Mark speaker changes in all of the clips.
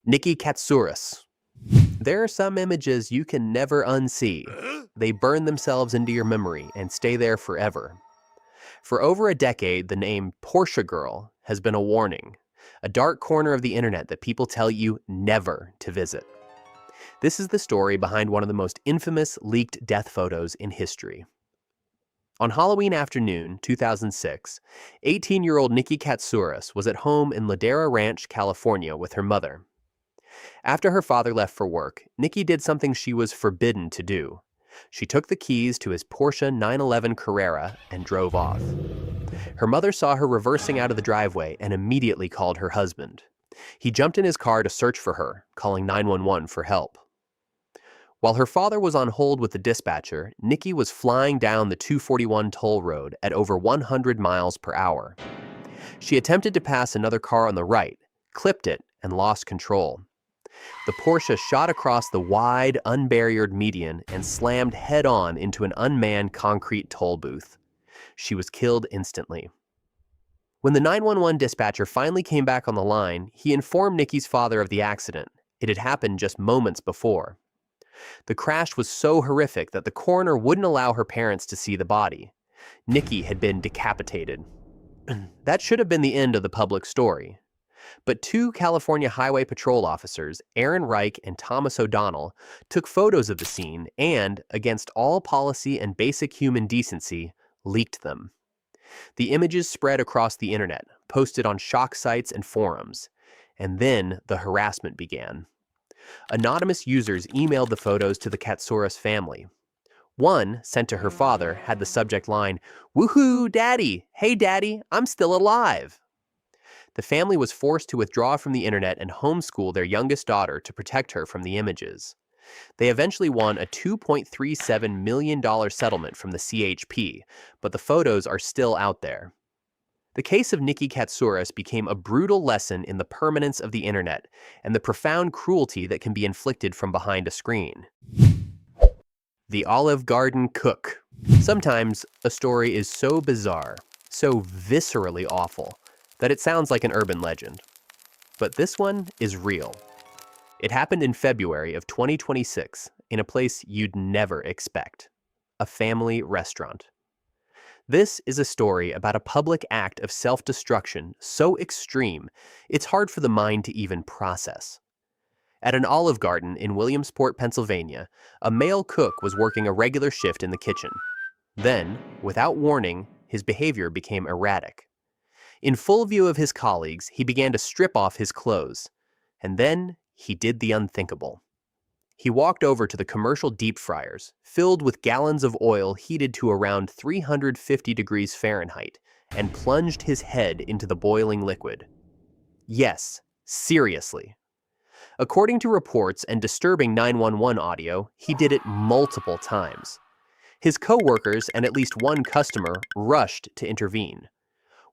Speaker 1: Nikki Catsouras. There are some images you can never unsee. They burn themselves into your memory and stay there forever. For over a decade, the name Porsche Girl has been a warning, a dark corner of the internet that people tell you never to visit. This is the story behind one of the most infamous leaked death photos in history. On Halloween afternoon, 2006, 18-year-old Nikki Catsouras was at home in Ladera Ranch, California with her mother. After her father left for work, Nikki did something she was forbidden to do. She took the keys to his Porsche 911 Carrera and drove off. Her mother saw her reversing out of the driveway and immediately called her husband. He jumped in his car to search for her, calling 911 for help. While her father was on hold with the dispatcher, Nikki was flying down the 241 toll road at over 100 miles per hour. She attempted to pass another car on the right, clipped it, and lost control. The Porsche shot across the wide, unbarriered median and slammed head-on into an unmanned concrete toll booth. She was killed instantly. When the 911 dispatcher finally came back on the line, he informed Nikki's father of the accident. It had happened just moments before. The crash was so horrific that the coroner wouldn't allow her parents to see the body. Nikki had been decapitated. That should have been the end of the public story. But two California Highway Patrol officers, Aaron Reich and Thomas O'Donnell, took photos of the scene and, against all policy and basic human decency, leaked them. The images spread across the internet, posted on shock sites and forums. And then the harassment began. Anonymous users emailed the photos to the Catsouras family. One, sent to her father, had the subject line, "Woohoo, Daddy! Hey, Daddy, I'm still alive!" The family was forced to withdraw from the internet and homeschool their youngest daughter to protect her from the images. They eventually won a $2.37 million settlement from the CHP, but the photos are still out there. The case of Nikki Catsouras became a brutal lesson in the permanence of the internet and the profound cruelty that can be inflicted from behind a screen. The Olive Garden Cook. Sometimes a story is so bizarre, so viscerally awful, that it sounds like an urban legend. But this one is real. It happened in February of 2026 in a place you'd never expect, a family restaurant. This is a story about a public act of self-destruction so extreme, it's hard for the mind to even process. At an Olive Garden in Williamsport, Pennsylvania, a male cook was working a regular shift in the kitchen. Then, without warning, his behavior became erratic. In full view of his colleagues, he began to strip off his clothes. And then, he did the unthinkable. He walked over to the commercial deep fryers, filled with gallons of oil heated to around 350 degrees Fahrenheit, and plunged his head into the boiling liquid. Yes, seriously. According to reports and disturbing 911 audio, he did it multiple times. His co-workers and at least one customer rushed to intervene.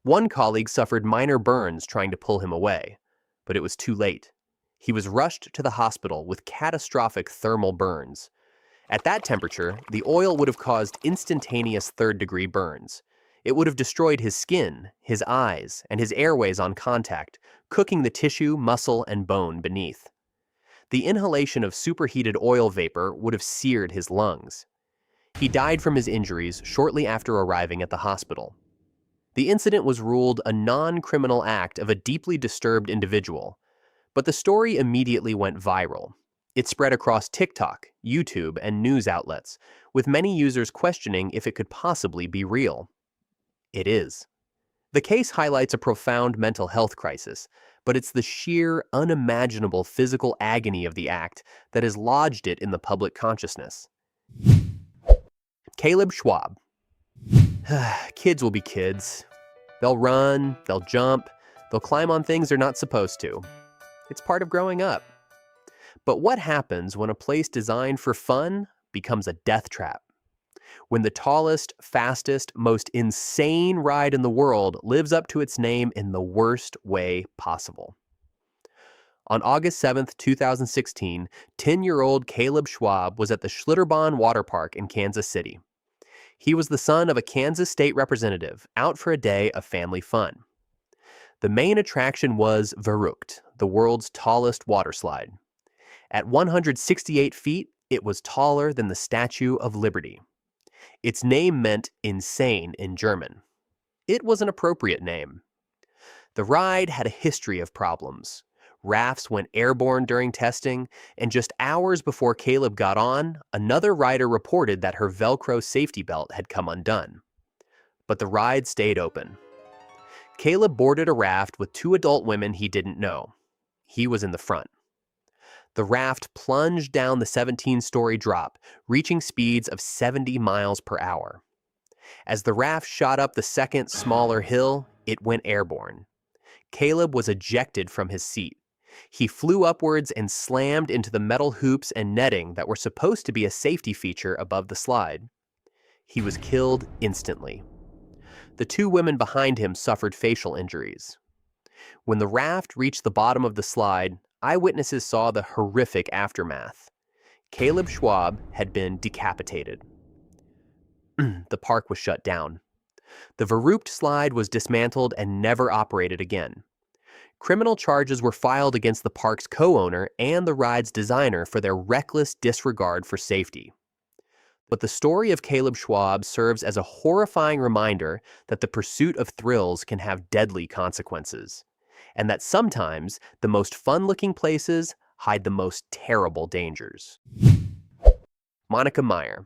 Speaker 1: One colleague suffered minor burns trying to pull him away, but it was too late. He was rushed to the hospital with catastrophic thermal burns. At that temperature, the oil would have caused instantaneous third-degree burns. It would have destroyed his skin, his eyes, and his airways on contact, cooking the tissue, muscle, and bone beneath. The inhalation of superheated oil vapor would have seared his lungs. He died from his injuries shortly after arriving at the hospital. The incident was ruled a non-criminal act of a deeply disturbed individual. But the story immediately went viral. It spread across TikTok, YouTube, and news outlets, with many users questioning if it could possibly be real. It is. The case highlights a profound mental health crisis, but it's the sheer, unimaginable physical agony of the act that has lodged it in the public consciousness. Schwab. Kids will be kids. They'll run, they'll jump, they'll climb on things they're not supposed to. It's part of growing up. But what happens when a place designed for fun becomes a death trap? When the tallest, fastest, most insane ride in the world lives up to its name in the worst way possible. On August 7th, 2016, 10-year-old Caleb Schwab was at the Schlitterbahn Water Park in Kansas City. He was the son of a Kansas state representative, out for a day of family fun. The main attraction was Verrückt, the world's tallest water slide. At 168 feet, it was taller than the Statue of Liberty. Its name meant insane in German. It was an appropriate name. The ride had a history of problems. Rafts went airborne during testing, and just hours before Caleb got on, another rider reported that her Velcro safety belt had come undone. But the ride stayed open. Caleb boarded a raft with 2 adult women he didn't know. He was in the front. The raft plunged down the 17-story drop, reaching speeds of 70 miles per hour. As the raft shot up the second, smaller hill, it went airborne. Caleb was ejected from his seat. He flew upwards and slammed into the metal hoops and netting that were supposed to be a safety feature above the slide. He was killed instantly. The 2 women behind him suffered facial injuries. When the raft reached the bottom of the slide, eyewitnesses saw the horrific aftermath. Caleb Schwab had been decapitated. The park was shut down. The Verrückt slide was dismantled and never operated again. Criminal charges were filed against the park's co-owner and the ride's designer for their reckless disregard for safety. But the story of Caleb Schwab serves as a horrifying reminder that the pursuit of thrills can have deadly consequences, and that sometimes the most fun-looking places hide the most terrible dangers. Monica Meyer.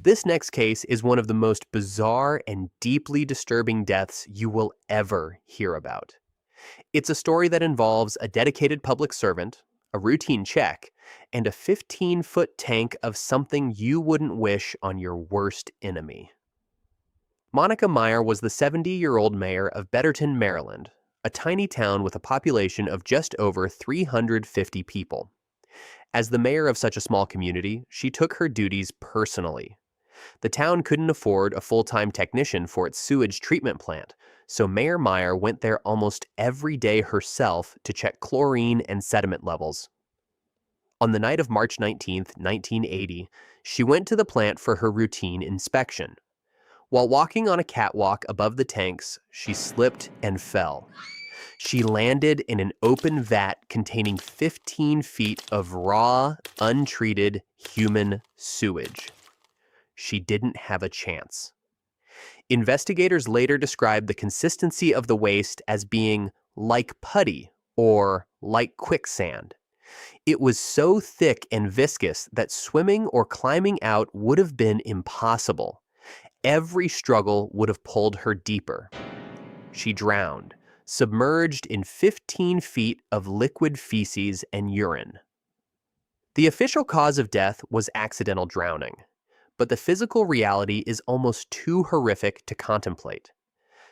Speaker 1: This next case is one of the most bizarre and deeply disturbing deaths you will ever hear about. It's a story that involves a dedicated public servant, a routine check, and a 15-foot tank of something you wouldn't wish on your worst enemy. Monica Meyer was the 70-year-old mayor of Betterton, Maryland, a tiny town with a population of just over 350 people. As the mayor of such a small community, she took her duties personally. The town couldn't afford a full-time technician for its sewage treatment plant, so Mayor Meyer went there almost every day herself to check chlorine and sediment levels. On the night of March 19, 1980, she went to the plant for her routine inspection. While walking on a catwalk above the tanks, she slipped and fell. She landed in an open vat containing 15 feet of raw, untreated human sewage. She didn't have a chance. Investigators later described the consistency of the waste as being like putty or like quicksand. It was so thick and viscous that swimming or climbing out would have been impossible. Every struggle would have pulled her deeper. She drowned, submerged in 15 feet of liquid feces and urine. The official cause of death was accidental drowning, but the physical reality is almost too horrific to contemplate.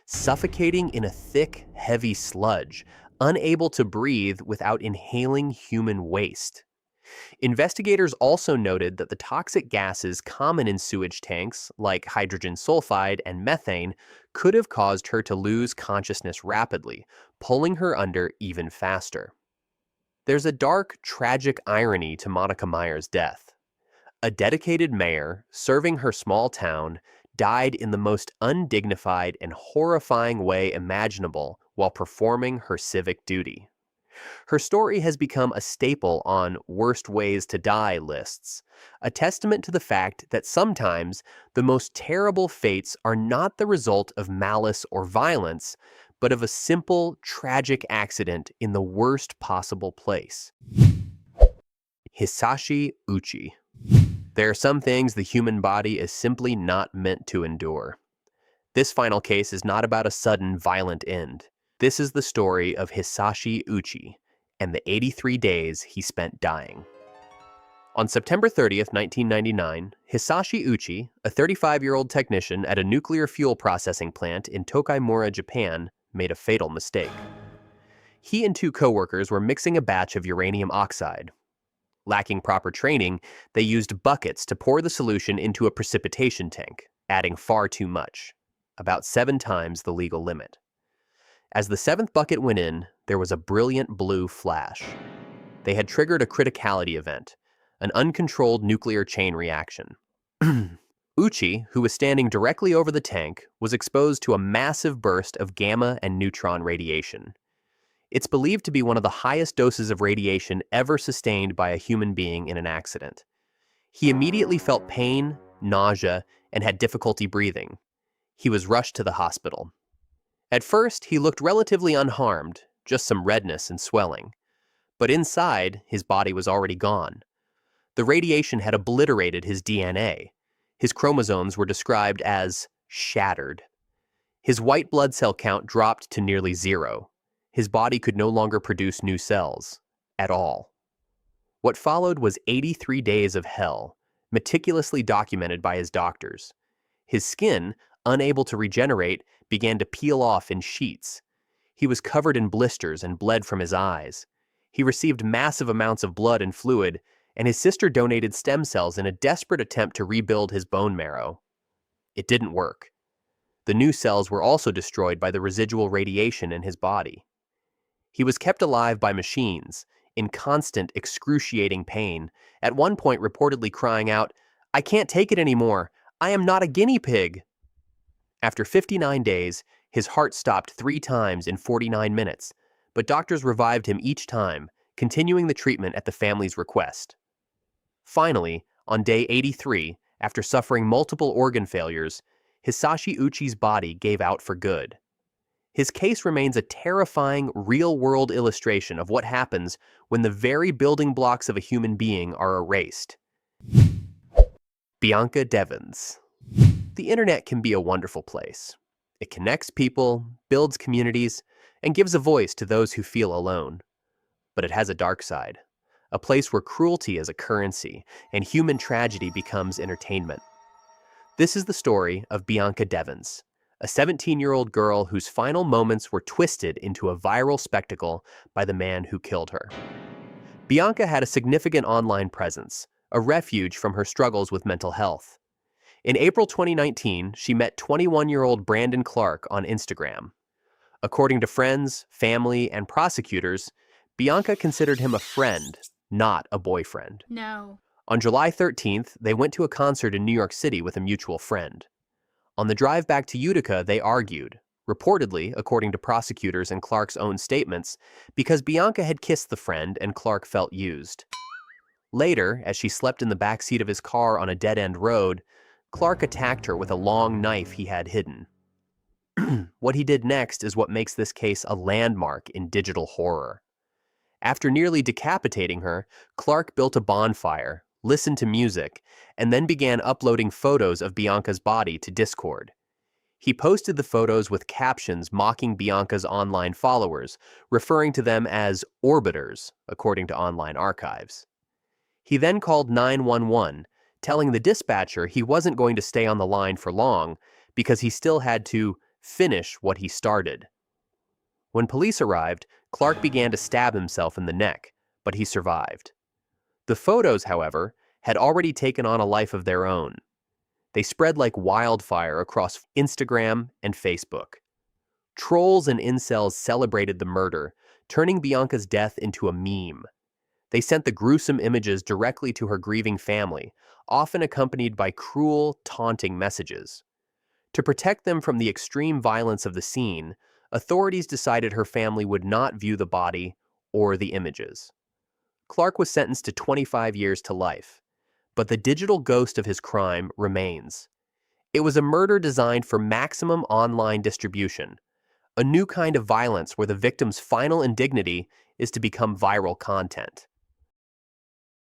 Speaker 1: Suffocating in a thick, heavy sludge, unable to breathe without inhaling human waste. Investigators also noted that the toxic gases common in sewage tanks, like hydrogen sulfide and methane, could have caused her to lose consciousness rapidly, pulling her under even faster. There's a dark, tragic irony to Monica Meyer's death. A dedicated mayor, serving her small town, died in the most undignified and horrifying way imaginable while performing her civic duty. Her story has become a staple on worst ways to die lists, a testament to the fact that sometimes the most terrible fates are not the result of malice or violence, but of a simple, tragic accident in the worst possible place. Hisashi Ouchi. There are some things the human body is simply not meant to endure. This final case is not about a sudden, violent end. This is the story of Hisashi Ouchi and the 83 days he spent dying. On September 30th, 1999, Hisashi Ouchi, a 35-year-old technician at a nuclear fuel processing plant in Tokaimura, Japan, made a fatal mistake. He and 2 coworkers were mixing a batch of uranium oxide. Lacking proper training, they used buckets to pour the solution into a precipitation tank, adding far too much, about 7 times the legal limit. As the 7th bucket went in, there was a brilliant blue flash. They had triggered a criticality event, an uncontrolled nuclear chain reaction. Ouchi, who was standing directly over the tank, was exposed to a massive burst of gamma and neutron radiation. It's believed to be one of the highest doses of radiation ever sustained by a human being in an accident. He immediately felt pain, nausea, and had difficulty breathing. He was rushed to the hospital. At first, he looked relatively unharmed, just some redness and swelling. But inside, his body was already gone. The radiation had obliterated his DNA. His chromosomes were described as shattered. His white blood cell count dropped to nearly zero. His body could no longer produce new cells. At all. What followed was 83 days of hell, meticulously documented by his doctors. His skin, unable to regenerate, began to peel off in sheets. He was covered in blisters and bled from his eyes. He received massive amounts of blood and fluid, and his sister donated stem cells in a desperate attempt to rebuild his bone marrow. It didn't work. The new cells were also destroyed by the residual radiation in his body. He was kept alive by machines, in constant, excruciating pain, at one point reportedly crying out, "I can't take it anymore! I am not a guinea pig!" After 59 days, his heart stopped 3 times in 49 minutes, but doctors revived him each time, continuing the treatment at the family's request. Finally, on day 83, after suffering multiple organ failures, Hisashi Ouchi's body gave out for good. His case remains a terrifying, real-world illustration of what happens when the very building blocks of a human being are erased. Bianca Devins. The internet can be a wonderful place. It connects people, builds communities, and gives a voice to those who feel alone. But it has a dark side, a place where cruelty is a currency and human tragedy becomes entertainment. This is the story of Bianca Devins, a 17-year-old girl whose final moments were twisted into a viral spectacle by the man who killed her. Bianca had a significant online presence, a refuge from her struggles with mental health. In April 2019, she met 21-year-old Brandon Clark on Instagram. According to friends, family, and prosecutors, Bianca considered him a friend, not a boyfriend.
Speaker 2: No.
Speaker 1: On July 13th, they went to a concert in New York City with a mutual friend. On the drive back to Utica, they argued, reportedly, according to prosecutors and Clark's own statements, because Bianca had kissed the friend and Clark felt used. Later, as she slept in the backseat of his car on a dead-end road, Clark attacked her with a long knife he had hidden. What he did next is what makes this case a landmark in digital horror. After nearly decapitating her, Clark built a bonfire, listened to music, and then began uploading photos of Bianca's body to Discord. He posted the photos with captions mocking Bianca's online followers, referring to them as orbiters, according to online archives. He then called 911, telling the dispatcher he wasn't going to stay on the line for long because he still had to finish what he started. When police arrived, Clark began to stab himself in the neck, but he survived. The photos, however, had already taken on a life of their own. They spread like wildfire across Instagram and Facebook. Trolls and incels celebrated the murder, turning Bianca's death into a meme. They sent the gruesome images directly to her grieving family, often accompanied by cruel, taunting messages. To protect them from the extreme violence of the scene, authorities decided her family would not view the body or the images. Clark was sentenced to 25 years to life, but the digital ghost of his crime remains. It was a murder designed for maximum online distribution, a new kind of violence where the victim's final indignity is to become viral content.